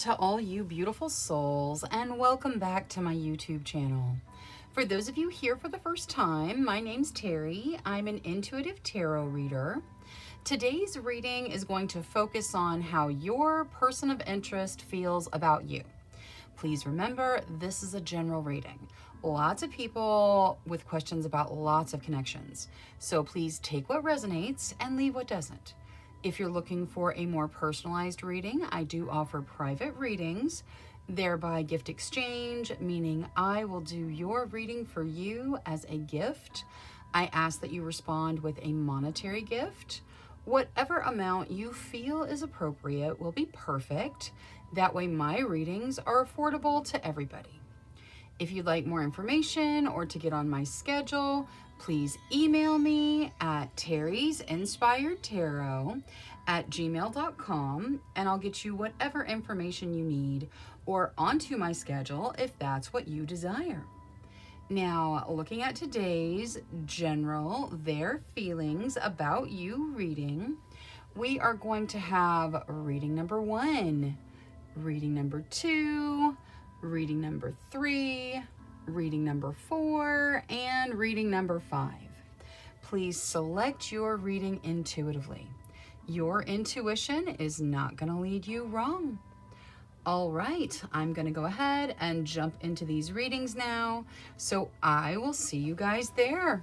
to all you beautiful souls, and welcome back to my YouTube channel. For those of you here for the first time, my name's Cheri. I'm an intuitive tarot reader. Today's reading is going to focus on how your person of interest feels about you. Please remember, this is a general reading. Lots of people with questions about lots of connections. So please take what resonates and leave what doesn't. If you're looking for a more personalized reading, I do offer private readings, thereby gift exchange, meaning I will do your reading for you as a gift. I ask that you respond with a monetary gift. Whatever amount you feel is appropriate will be perfect. That way my readings are affordable to everybody. If you'd like more information or to get on my schedule, please email me at terrysinspiredtarot@gmail.com and I'll get you whatever information you need or onto my schedule if that's what you desire. Now, looking at today's general their feelings about you reading, we are going to have reading number 1, reading number 2, reading number 3, reading number 4, and reading number 5. Please select your reading intuitively. Your intuition is not going to lead you wrong. All right, I'm going to go ahead and jump into these readings now, so I will see you guys there.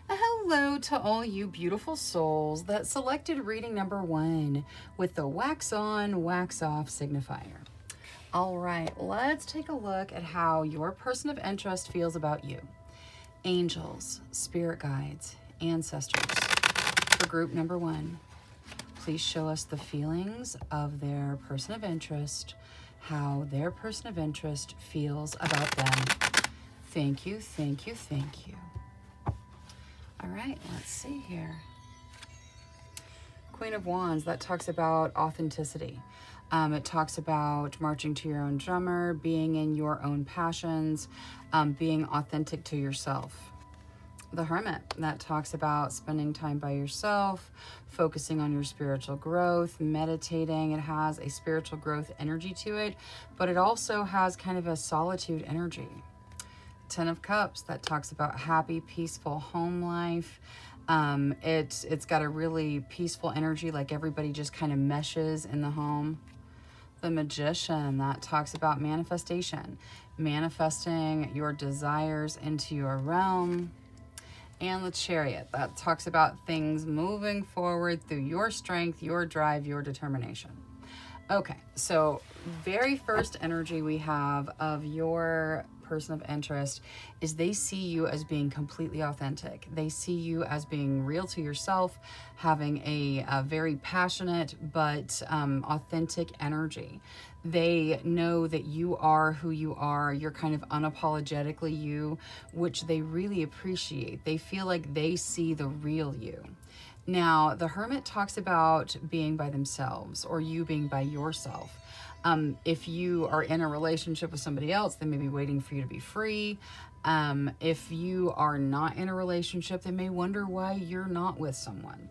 Hello to all you beautiful souls that selected reading number 1 with the wax on, wax off signifier. All right, let's take a look at how your person of interest feels about you. Angels, spirit guides, ancestors. For group number 1, please show us the feelings of their person of interest, how their person of interest feels about them. Thank you, thank you, thank you. All right, let's see here. Queen of Wands, that talks about authenticity. It talks about marching to your own drummer, being in your own passions, being authentic to yourself. The Hermit, that talks about spending time by yourself, focusing on your spiritual growth, meditating. It has a spiritual growth energy to it, but it also has kind of a solitude energy. 10 of Cups, that talks about happy, peaceful home life. It's got a really peaceful energy, like everybody just kind of meshes in the home. The Magician, that talks about manifestation, manifesting your desires into your realm. And the Chariot, that talks about things moving forward through your strength, your drive, your determination. Okay, so very first energy we have of your person of interest is they see you as being completely authentic. They see you as being real to yourself, having a very passionate but authentic energy. They know that you are who you are. You're kind of unapologetically you, which they really appreciate. They feel like they see the real you. Now, the Hermit talks about being by themselves or you being by yourself. If you are in a relationship with somebody else, they may be waiting for you to be free. If you are not in a relationship, they may wonder why you're not with someone.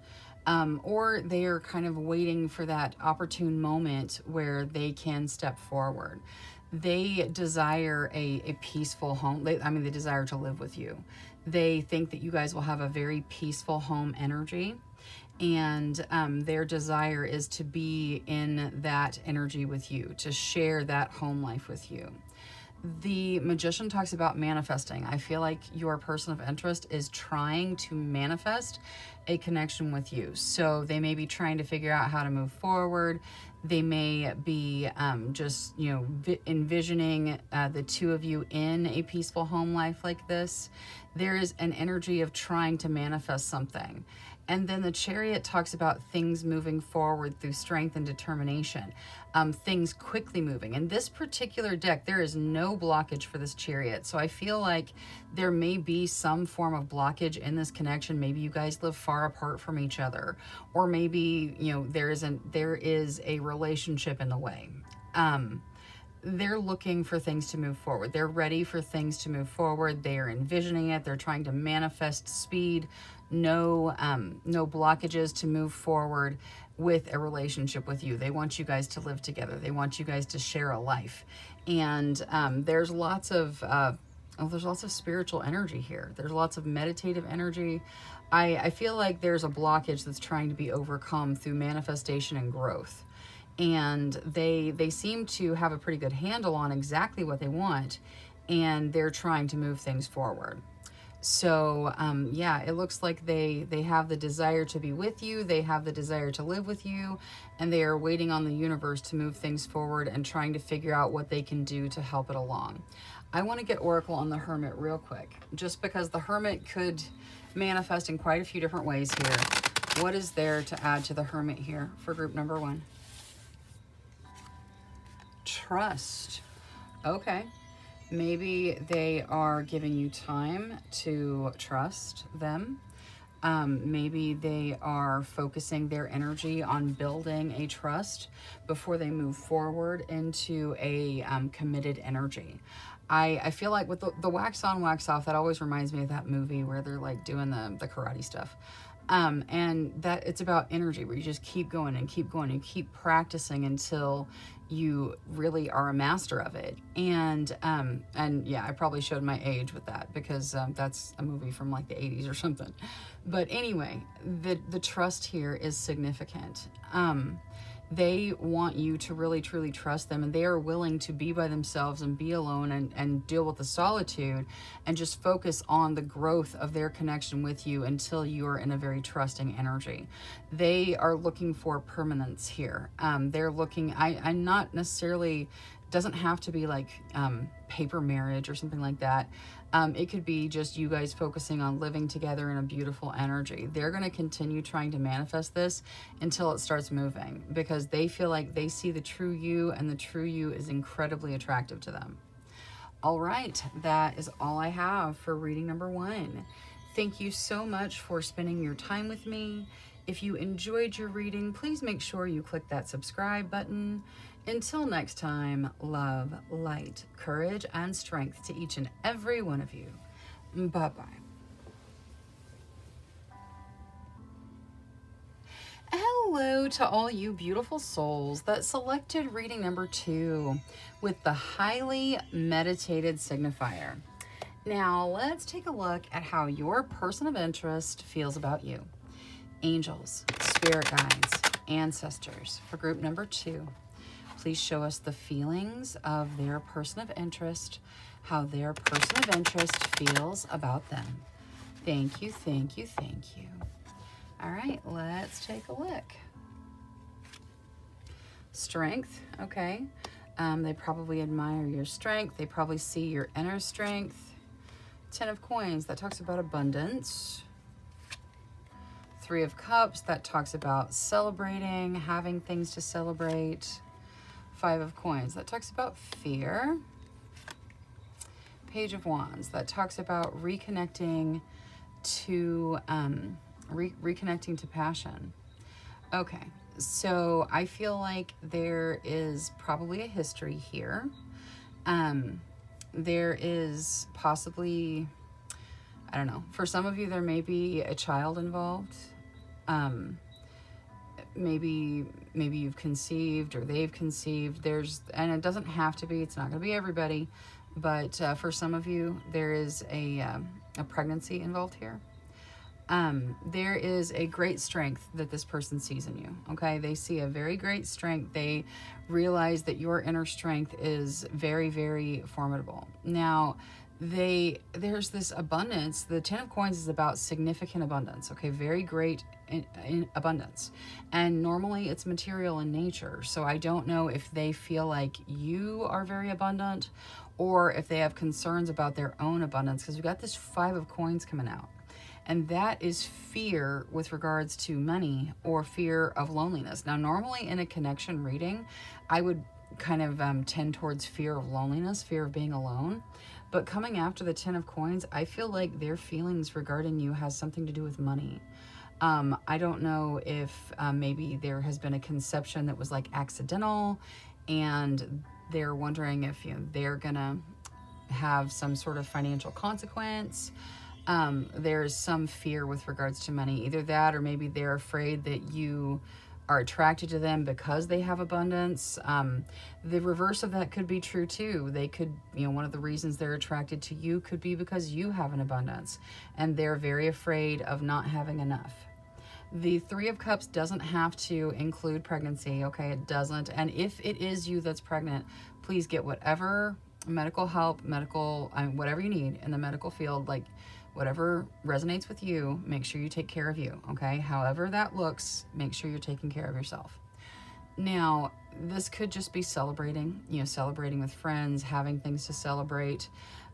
Or they are kind of waiting for that opportune moment where they can step forward. They desire a peaceful home. They desire to live with you. They think that you guys will have a very peaceful home energy. And their desire is to be in that energy with you, to share that home life with you. The Magician talks about manifesting. I feel like your person of interest is trying to manifest a connection with you. So they may be trying to figure out how to move forward. They may be just, envisioning the two of you in a peaceful home life like this. There is an energy of trying to manifest something. And then the Chariot talks about things moving forward through strength and determination, things quickly moving. In this particular deck, there is no blockage for this Chariot. So I feel like there may be some form of blockage in this connection. Maybe you guys live far apart from each other, or maybe, there is a relationship in the way. They're looking for things to move forward. They're ready for things to move forward. They are envisioning it. They're trying to manifest speed, no blockages to move forward. with a relationship with you. They want you guys to live together. They want you guys to share a life. And there's lots of spiritual energy here. There's lots of meditative energy. I feel like there's a blockage that's trying to be overcome through manifestation and growth. And they seem to have a pretty good handle on exactly what they want, and they're trying to move things forward. So yeah, it looks like they have the desire to be with you. They have the desire to live with you, and they are waiting on the universe to move things forward and trying to figure out what they can do to help it along. I want to get Oracle on the Hermit real quick, just because the Hermit could manifest in quite a few different ways here. What is there to add to the Hermit here for group number 1? Trust. Okay. Maybe they are giving you time to trust them. Maybe they are focusing their energy on building a trust before they move forward into a committed energy. I feel like with the wax on, wax off, that always reminds me of that movie where they're like doing the karate stuff. And that it's about energy, where you just keep going and keep going and keep practicing until you really are a master of it. And yeah, I probably showed my age with that, because that's a movie from like the 80s or something. But anyway, the trust here is significant. They want you to really truly trust them, and they are willing to be by themselves and be alone and deal with the solitude and just focus on the growth of their connection with you until you're in a very trusting energy. They are looking for permanence here. They're looking, I'm not necessarily, doesn't have to be like paper marriage or something like that. It could be just you guys focusing on living together in a beautiful energy. They're going to continue trying to manifest this until it starts moving, because they feel like they see the true you, and the true you is incredibly attractive to them. All right, that is all I have for reading number 1. Thank you so much for spending your time with me. If you enjoyed your reading, please make sure you click that subscribe button. Until next time, love, light, courage, and strength to each and every one of you. Bye-bye. Hello to all you beautiful souls that selected reading number 2 with the highly meditated signifier. Now, let's take a look at how your person of interest feels about you. Angels, spirit guides, ancestors for group number 2. Please show us the feelings of their person of interest, how their person of interest feels about them. Thank you, thank you, thank you. All right, let's take a look. Strength, okay. They probably admire your strength. They probably see your inner strength. 10 of Coins, that talks about abundance. 3 of Cups, that talks about celebrating, having things to celebrate. 5 of Coins, that talks about fear. Page of Wands, that talks about reconnecting to reconnecting to passion. Okay, so I feel like there is probably a history here. There is possibly, I don't know, for some of you there may be a child involved. Maybe you've conceived or they've conceived. And it doesn't have to be, it's not going to be everybody, but for some of you there is a pregnancy involved here. There is a great strength that this person sees in you. Okay, they see a very great strength. They realize that your inner strength is very, very formidable. Now, there's this abundance. The 10 of Coins is about significant abundance. Okay, very great in abundance, and normally it's material in nature. So I don't know if they feel like you are very abundant, or if they have concerns about their own abundance, because we've got this 5 of Coins coming out. And that is fear with regards to money, or fear of loneliness. Now, normally in a connection reading, I would kind of tend towards fear of loneliness, fear of being alone. But coming after the 10 of Coins, I feel like their feelings regarding you has something to do with money. I don't know if maybe there has been a conception that was like accidental, and they're wondering if they're gonna have some sort of financial consequence. There's some fear with regards to money, either that, or maybe they're afraid that you are attracted to them because they have abundance. The reverse of that could be true too. They could, one of the reasons they're attracted to you could be because you have an abundance and they're very afraid of not having enough. The Three of Cups doesn't have to include pregnancy, okay? It doesn't. And if it is you that's pregnant, please get whatever medical help, whatever you need in the medical field, like whatever resonates with you, make sure you take care of you, okay? However that looks, make sure you're taking care of yourself. Now, this could just be celebrating, celebrating with friends, having things to celebrate,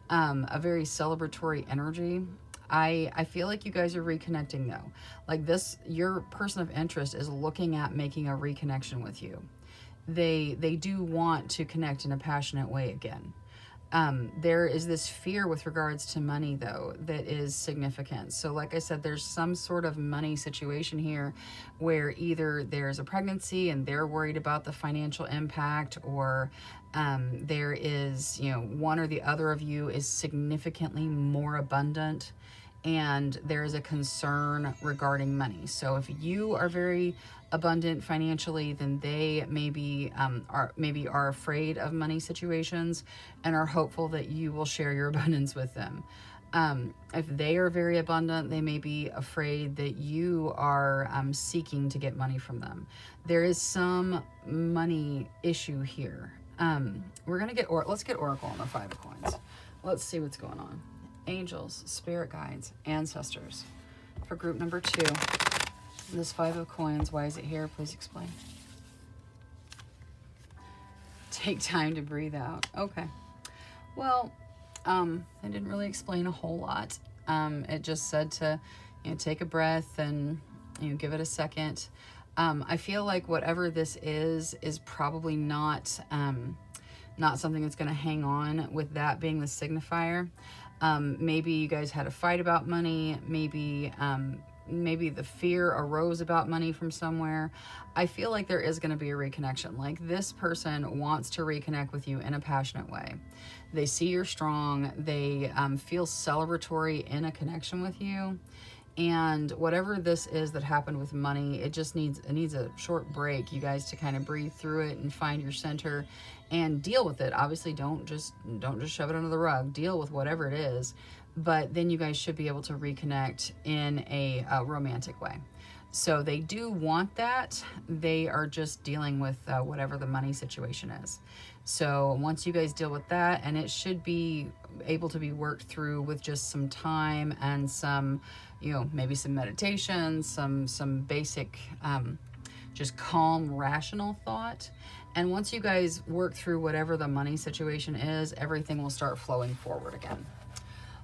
a very celebratory energy. I feel like you guys are reconnecting though. Like this, your person of interest is looking at making a reconnection with you. They do want to connect in a passionate way again. There is this fear with regards to money though that is significant. So like I said, there's some sort of money situation here where either there's a pregnancy and they're worried about the financial impact, or there is, one or the other of you is significantly more abundant and there is a concern regarding money. So if you are very abundant financially, then they maybe are afraid of money situations and are hopeful that you will share your abundance with them. If they are very abundant, they may be afraid that you are seeking to get money from them. There is some money issue here. We're gonna let's get Oracle on the Five of Coins. Let's see what's going on. Angels, spirit guides, ancestors. For group number 2, this Five of Coins, why is it here? Please explain. Take time to breathe out. Okay. Well, I didn't really explain a whole lot. It just said to, take a breath and, give it a second. I feel like whatever this is probably not something that's going to hang on, with that being the signifier. Maybe you guys had a fight about money. Maybe the fear arose about money from somewhere. I feel like there is going to be a reconnection. Like this person wants to reconnect with you in a passionate way. They see you're strong. They feel celebratory in a connection with you. And whatever this is that happened with money, it needs a short break, you guys, to kind of breathe through it and find your center and deal with it. Obviously, don't just shove it under the rug. Deal with whatever it is, but then you guys should be able to reconnect in a romantic way. So they do want that. They are just dealing with whatever the money situation is. So once you guys deal with that, and it should be able to be worked through with just some time and some, maybe some meditation, some basic, just calm, rational thought. And once you guys work through whatever the money situation is, everything will start flowing forward again.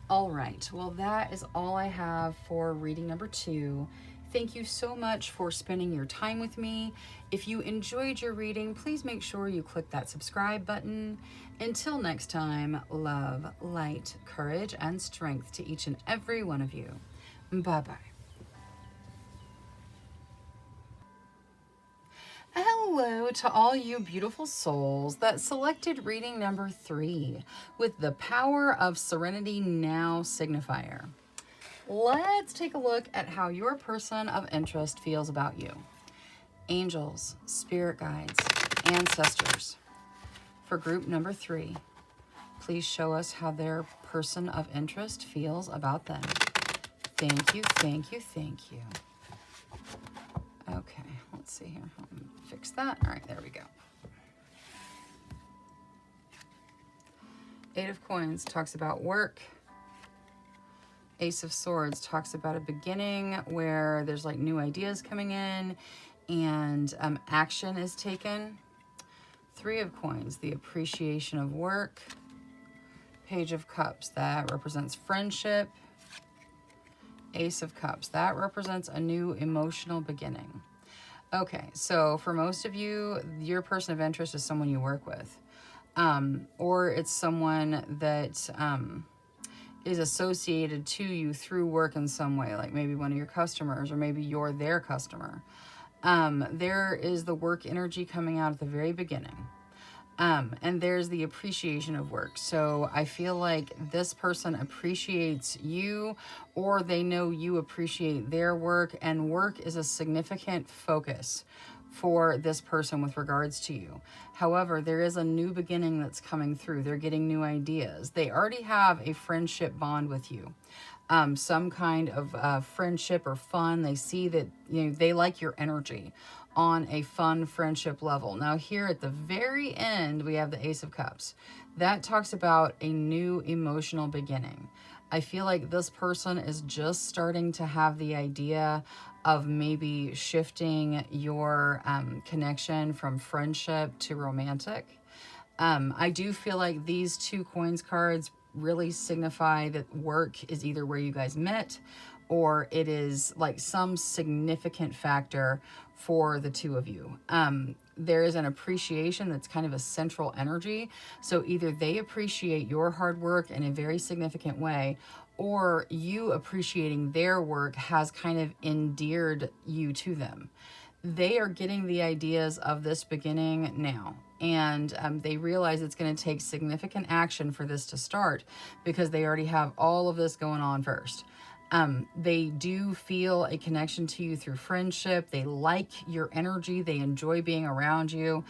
All right. Well, that is all I have for reading number 2. Thank you so much for spending your time with me. If you enjoyed your reading, please make sure you click that subscribe button. Until next time, love, light, courage, and strength to each and every one of you. Bye-bye. Hello to all you beautiful souls that selected reading number 3 with the Power of Serenity Now signifier. Let's take a look at how your person of interest feels about you. Angels, spirit guides, ancestors. For group number 3, please show us how their person of interest feels about them. Thank you, thank you, thank you. Okay, let's see here. Fix that. All right, there we go. 8 of Coins talks about work. Ace of Swords talks about a beginning where there's like new ideas coming in and action is taken. 3 of Coins, the appreciation of work. Page of Cups, that represents friendship. Ace of Cups, that represents a new emotional beginning. Okay, so for most of you, your person of interest is someone you work with. Or it's someone that is associated to you through work in some way, like maybe one of your customers, or maybe you're their customer. There is the work energy coming out at the very beginning. And there's the appreciation of work. So I feel like this person appreciates you, or they know you appreciate their work, and work is a significant focus for this person with regards to you. However, there is a new beginning that's coming through. They're getting new ideas. They already have a friendship bond with you. Some kind of friendship or fun. They see that, you know, they like your energy on a fun friendship level. Now here at the very end, we have the Ace of Cups. That talks about a new emotional beginning. I feel like this person is just starting to have the idea of maybe shifting your connection from friendship to romantic. I do feel like these two coins cards really signify that work is either where you guys met, or it is like some significant factor for the two of you. There is an appreciation that's kind of a central energy. So either they appreciate your hard work in a very significant way, or you appreciating their work has kind of endeared you to them. They are getting the ideas of this beginning now. And they realize it's going to take significant action for this to start, because they already have all of this going on first. They do feel a connection to you through friendship. They like your energy. They enjoy being around you.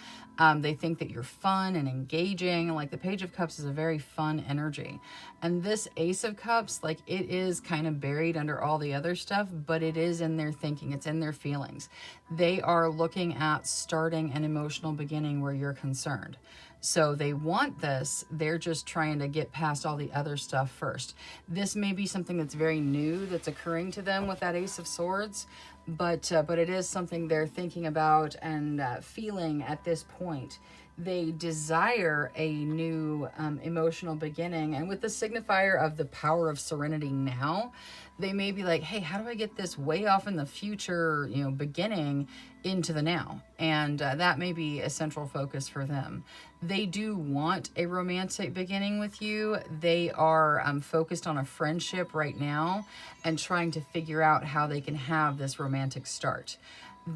They think that you're fun and engaging. Like the Page of Cups is a very fun energy. And this Ace of Cups, like it is kind of buried under all the other stuff, but it is in their thinking. It's in their feelings. They are looking at starting an emotional beginning where you're concerned. So they want this. They're just trying to get past all the other stuff first. This may be something that's very new that's occurring to them with that Ace of Swords, but it is something they're thinking about and feeling at this point. They desire a new emotional beginning. And with the signifier of the power of serenity now, they may be like, hey, how do I get this way off in the future, you know, beginning into the now? And that may be a central focus for them. They do want a romantic beginning with you. They are focused on a friendship right now and trying to figure out how they can have this romantic start.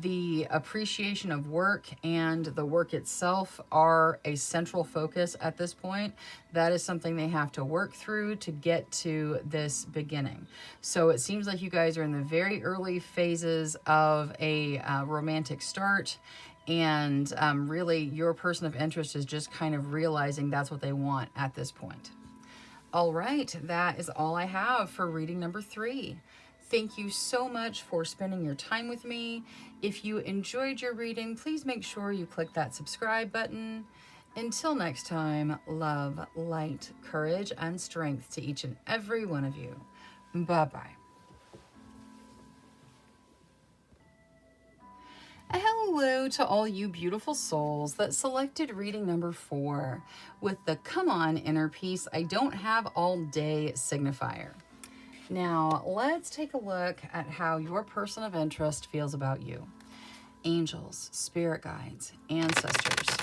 The appreciation of work and the work itself are a central focus at this point. That is something they have to work through to get to this beginning. So it seems like you guys are in the very early phases of a romantic start. And really your person of interest is just kind of realizing that's what they want at this point. All right, that is all I have for reading number 3. Thank you so much for spending your time with me. If you enjoyed your reading, please make sure you click that subscribe button. Until next time, love, light, courage, and strength to each and every one of you. Bye-bye. Hello to all you beautiful souls that selected reading number 4 with the Come On Inner Peace I Don't Have All Day signifier. Now, let's take a look at how your person of interest feels about you. Angels, spirit guides, ancestors.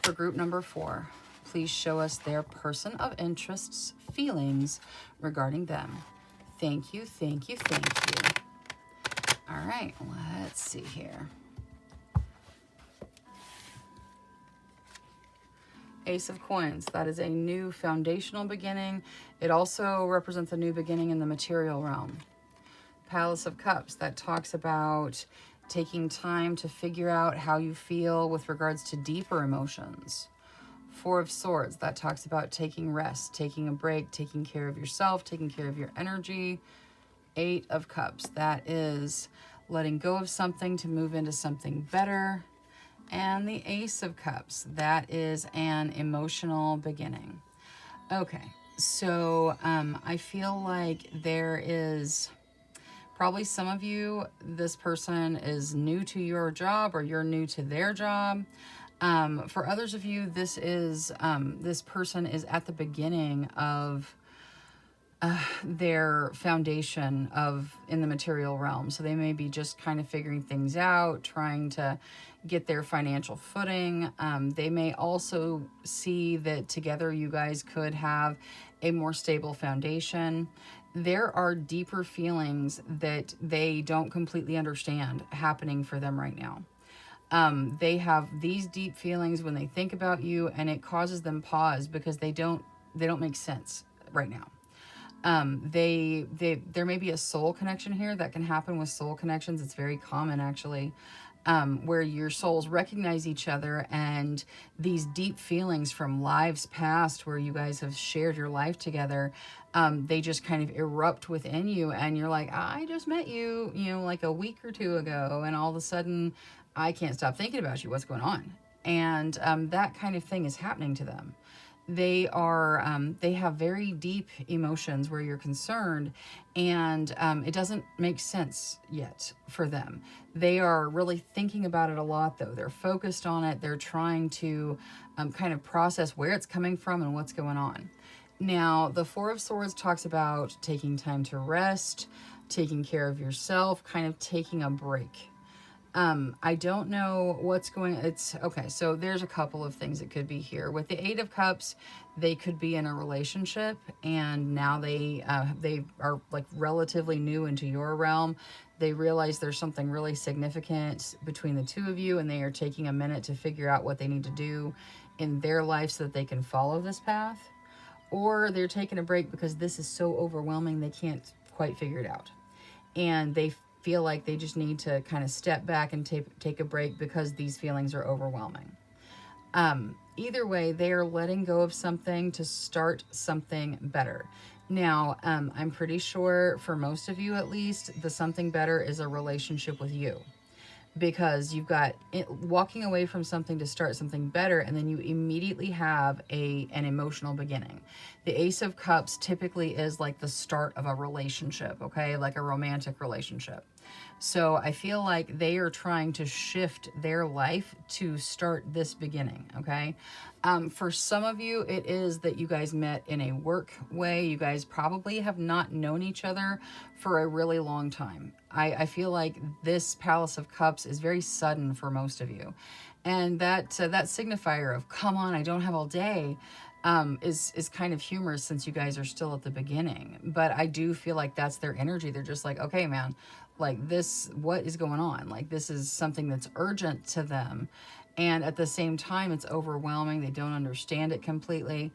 For group number 4, please show us their person of interest's feelings regarding them. Thank you, thank you, thank you. All right, let's see here. Ace of Coins, that is a new foundational beginning. It also represents a new beginning in the material realm. Palace of Cups, that talks about taking time to figure out how you feel with regards to deeper emotions. Four of Swords, that talks about taking rest, taking a break, taking care of yourself, taking care of your energy. Eight of Cups, that is letting go of something to move into something better. And the Ace of Cups, that is an emotional beginning. Okay, so I feel like there is probably some of you, this person is new to your job or you're new to their job. For others of you, this person is at the beginning of their foundation in the material realm. So they may be just kind of figuring things out, trying to get their financial footing. They may also see that together you guys could have a more stable foundation. There are deeper feelings that they don't completely understand happening for them right now. They have these deep feelings when they think about you, and it causes them pause because they don't make sense right now. There may be a soul connection here that can happen with soul connections. It's very common, actually. where your souls recognize each other, and these deep feelings from lives past where you guys have shared your life together, they just kind of erupt within you, and you're like, I just met you, you know, like a week or two ago, and all of a sudden I can't stop thinking about you. What's going on? And that kind of thing is happening to them. They have very deep emotions where you're concerned, and it doesn't make sense yet for them. They are really thinking about it a lot, though. They're focused on it. They're trying to kind of process where it's coming from and what's going on. Now, the Four of Swords talks about taking time to rest, taking care of yourself, kind of taking a break. I don't know what's going, it's okay. So there's a couple of things that could be here. With the Eight of Cups, they could be in a relationship, and now they are like relatively new into your realm. They realize there's something really significant between the two of you, and they are taking a minute to figure out what they need to do in their life so that they can follow this path. Or they're taking a break because this is so overwhelming they can't quite figure it out. And they feel like they just need to kind of step back and take a break because these feelings are overwhelming. Either way, they are letting go of something to start something better. Now, I'm pretty sure for most of you at least, the something better is a relationship with you. Because you've got walking away from something to start something better, and then you immediately have an emotional beginning. The Ace of Cups typically is like the start of a relationship, okay? Like a romantic relationship. So I feel like they are trying to shift their life to start this beginning, okay? For some of you, it is that you guys met in a work way. You guys probably have not known each other for a really long time. I feel like this Palace of Cups is very sudden for most of you. And that signifier of, come on, I don't have all day, is kind of humorous since you guys are still at the beginning. But I do feel like that's their energy. They're just like, okay, man, like this, what is going on? Like this is something that's urgent to them. And at the same time, it's overwhelming. They don't understand it completely.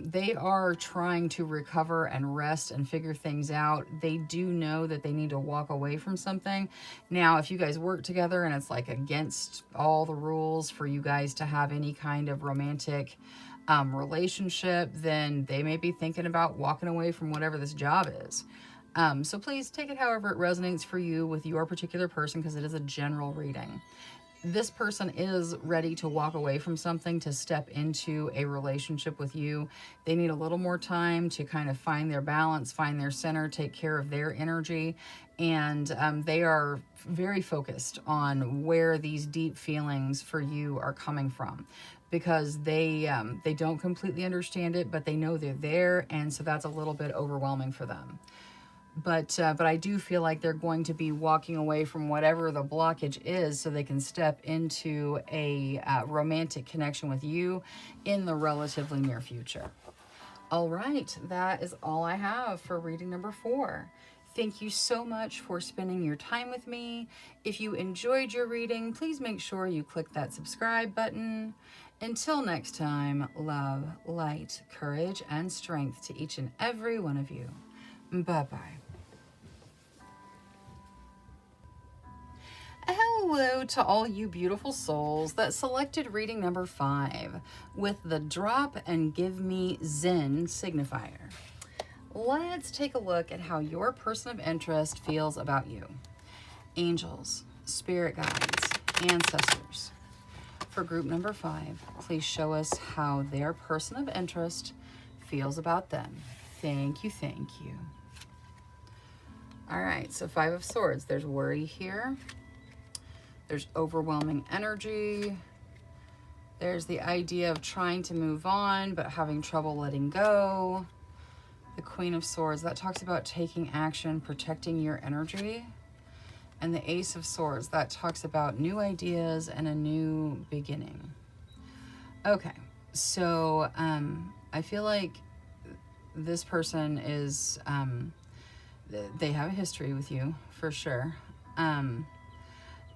They are trying to recover and rest and figure things out. They do know that they need to walk away from something. Now, if you guys work together and it's like against all the rules for you guys to have any kind of romantic relationship, then they may be thinking about walking away from whatever this job is. So please take it however it resonates for you with your particular person, because it is a general reading. This person is ready to walk away from something to step into a relationship with you. They need a little more time to kind of find their balance, find their center, take care of their energy. And they are very focused on where these deep feelings for you are coming from, because they don't completely understand it, but they know they're there. And so that's a little bit overwhelming for them. But I do feel like they're going to be walking away from whatever the blockage is so they can step into a romantic connection with you in the relatively near future. All right, that is all I have for reading number 4. Thank you so much for spending your time with me. If you enjoyed your reading, please make sure you click that subscribe button. Until next time, love, light, courage, and strength to each and every one of you. Bye-bye. Hello to all you beautiful souls that selected reading number 5 with the Drop and Give Me Zen signifier. Let's take a look at how your person of interest feels about you. Angels, spirit guides, ancestors. For group number 5, please show us how their person of interest feels about them. Thank you, thank you. All right, so 5 of Swords. There's worry here. There's overwhelming energy. There's the idea of trying to move on, but having trouble letting go. The Queen of Swords, that talks about taking action, protecting your energy. And the Ace of Swords, that talks about new ideas and a new beginning. Okay, so I feel like this person is, they have a history with you, for sure.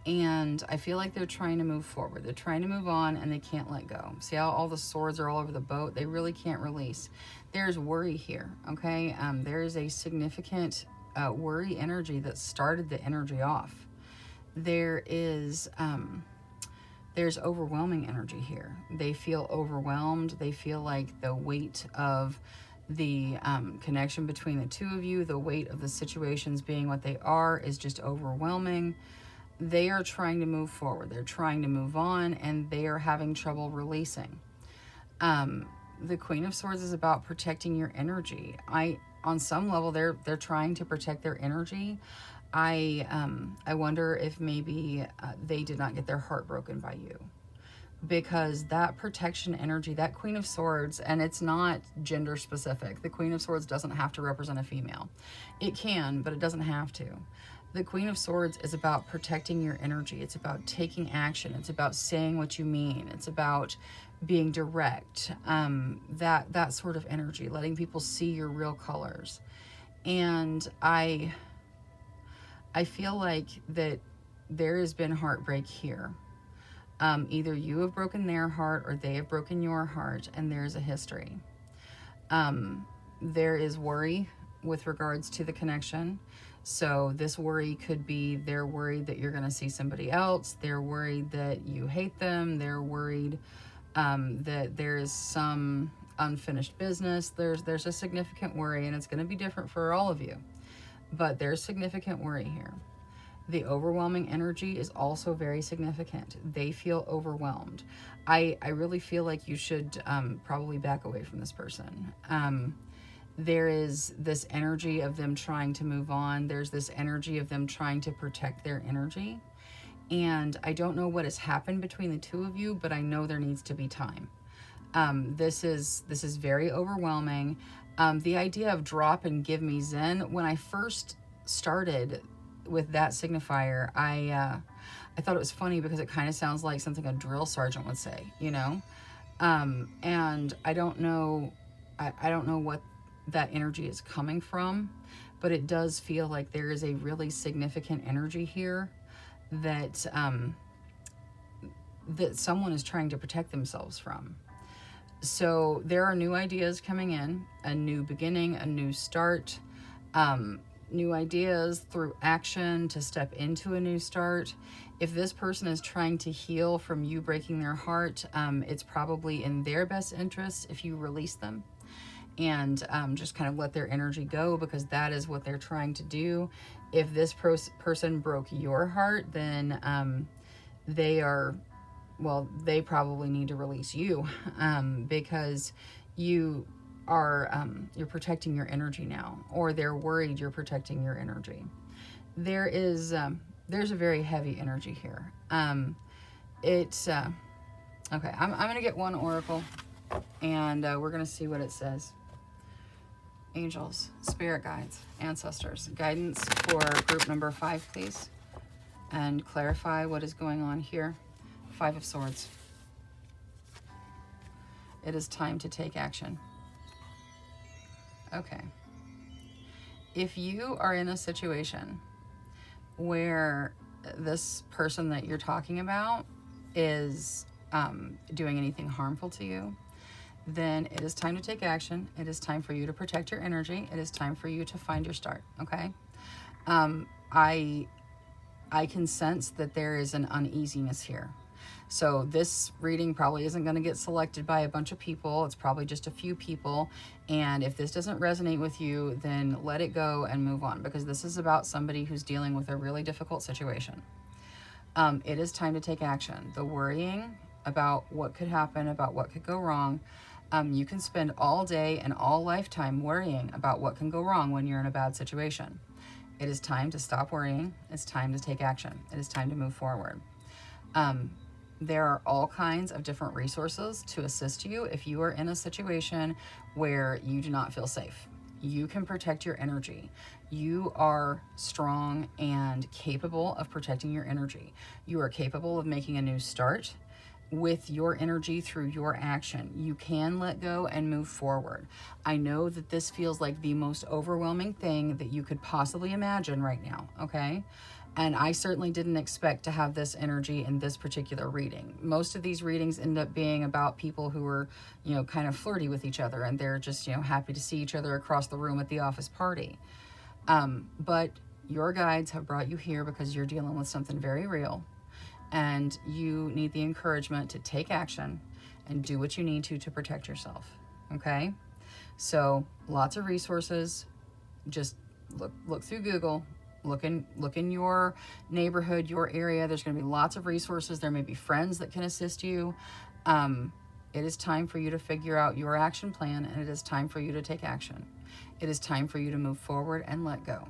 And I feel like they're trying to move forward. They're trying to move on, and they can't let go. See how all the swords are all over the boat? They really can't release. There's worry here, okay? There is a significant worry energy that started the energy off. there is, there's overwhelming energy here. They feel overwhelmed. They feel like the weight of the connection between the two of you, the weight of the situations being what they are, is just overwhelming. They are trying to move forward. They're trying to move on, and they are having trouble releasing. The Queen of Swords is about protecting your energy. On some level, they're trying to protect their energy. I wonder if maybe they did not get their heart broken by you, because that protection energy, that Queen of Swords, and it's not gender specific. The Queen of Swords doesn't have to represent a female. It can, but it doesn't have to. The Queen of Swords is about protecting your energy. It's about taking action. It's about saying what you mean. It's about being direct. That sort of energy, letting people see your real colors. And I feel like that there has been heartbreak here. Either you have broken their heart or they have broken your heart, and there's a history. There is worry with regards to the connection. So this worry could be they're worried that you're going to see somebody else. They're worried that you hate them. They're worried that there is some unfinished business. There's a significant worry, and it's going to be different for all of you. But there's significant worry here. The overwhelming energy is also very significant. They feel overwhelmed. I really feel like you should probably back away from this person. There is this energy of them trying to move on. There's this energy of them trying to protect their energy. And I don't know what has happened between the two of you, but I know there needs to be time. This is very overwhelming. The idea of drop and give me Zen, when I first started with that signifier, I thought it was funny because it kind of sounds like something a drill sergeant would say, you know? And I don't know what that energy is coming from, but it does feel like there is a really significant energy here that that someone is trying to protect themselves from. So there are new ideas coming in, a new beginning, a new start, new ideas through action to step into a new start. If this person is trying to heal from you breaking their heart, it's probably in their best interest if you release them and just kind of let their energy go, because that is what they're trying to do. If this person broke your heart, then they probably need to release you, because you are you're protecting your energy now, or they're worried you're protecting your energy. There's a very heavy energy here. It's okay. I'm gonna get one oracle, and we're gonna see what it says. Angels, spirit guides, ancestors, guidance for group number 5, please, and clarify what is going on here. 5 of Swords. It is time to take action. Okay. If you are in a situation where this person that you're talking about is doing anything harmful to you, then it is time to take action. It is time for you to protect your energy. It is time for you to find your start, okay? I can sense that there is an uneasiness here. So this reading probably isn't going to get selected by a bunch of people. It's probably just a few people. And if this doesn't resonate with you, then let it go and move on, because this is about somebody who's dealing with a really difficult situation. It is time to take action. The worrying about what could happen, about what could go wrong, you can spend all day and all lifetime worrying about what can go wrong when you're in a bad situation. It is time to stop worrying. It's time to take action. It is time to move forward. There are all kinds of different resources to assist you if you are in a situation where you do not feel safe. You can protect your energy. You are strong and capable of protecting your energy. You are capable of making a new start with your energy through your action. You can let go and move forward. I know that this feels like the most overwhelming thing that you could possibly imagine right now, okay? And I certainly didn't expect to have this energy in this particular reading. Most of these readings end up being about people who are, kind of flirty with each other, and they're just, happy to see each other across the room at the office party. But Your guides have brought you here because you're dealing with something very real, and you need the encouragement to take action and do what you need to protect yourself. Okay? So lots of resources. Just look through Google. Look in your neighborhood, your area. There's going to be lots of resources. There may be friends that can assist you. It is time for you to figure out your action plan, and it is time for you to take action. It is time for you to move forward and let go.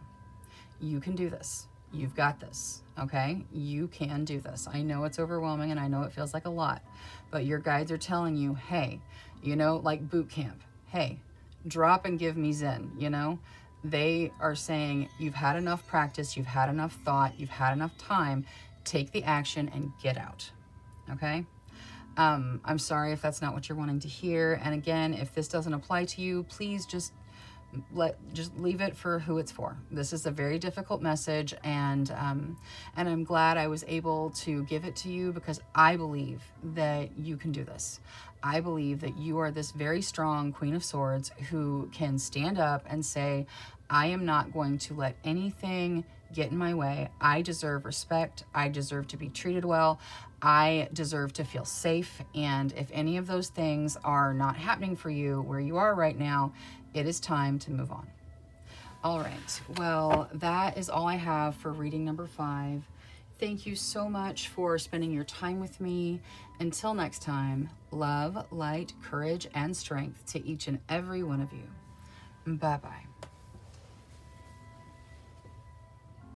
You can do this. You've got this, okay? You can do this. I know it's overwhelming, and I know it feels like a lot, but your guides are telling you, hey, like boot camp, hey, drop and give me Zen, They are saying, you've had enough practice, you've had enough thought, you've had enough time, take the action and get out, okay? I'm sorry if that's not what you're wanting to hear. And again, if this doesn't apply to you, please just leave it for who it's for. This is a very difficult message, and I'm glad I was able to give it to you, because I believe that you can do this. I believe that you are this very strong Queen of Swords who can stand up and say, I am not going to let anything get in my way. I deserve respect. I deserve to be treated well. I deserve to feel safe. And if any of those things are not happening for you where you are right now, it is time to move on. All right. Well, that is all I have for reading number 5. Thank you so much for spending your time with me. Until next time, love, light, courage, and strength to each and every one of you. Bye-bye.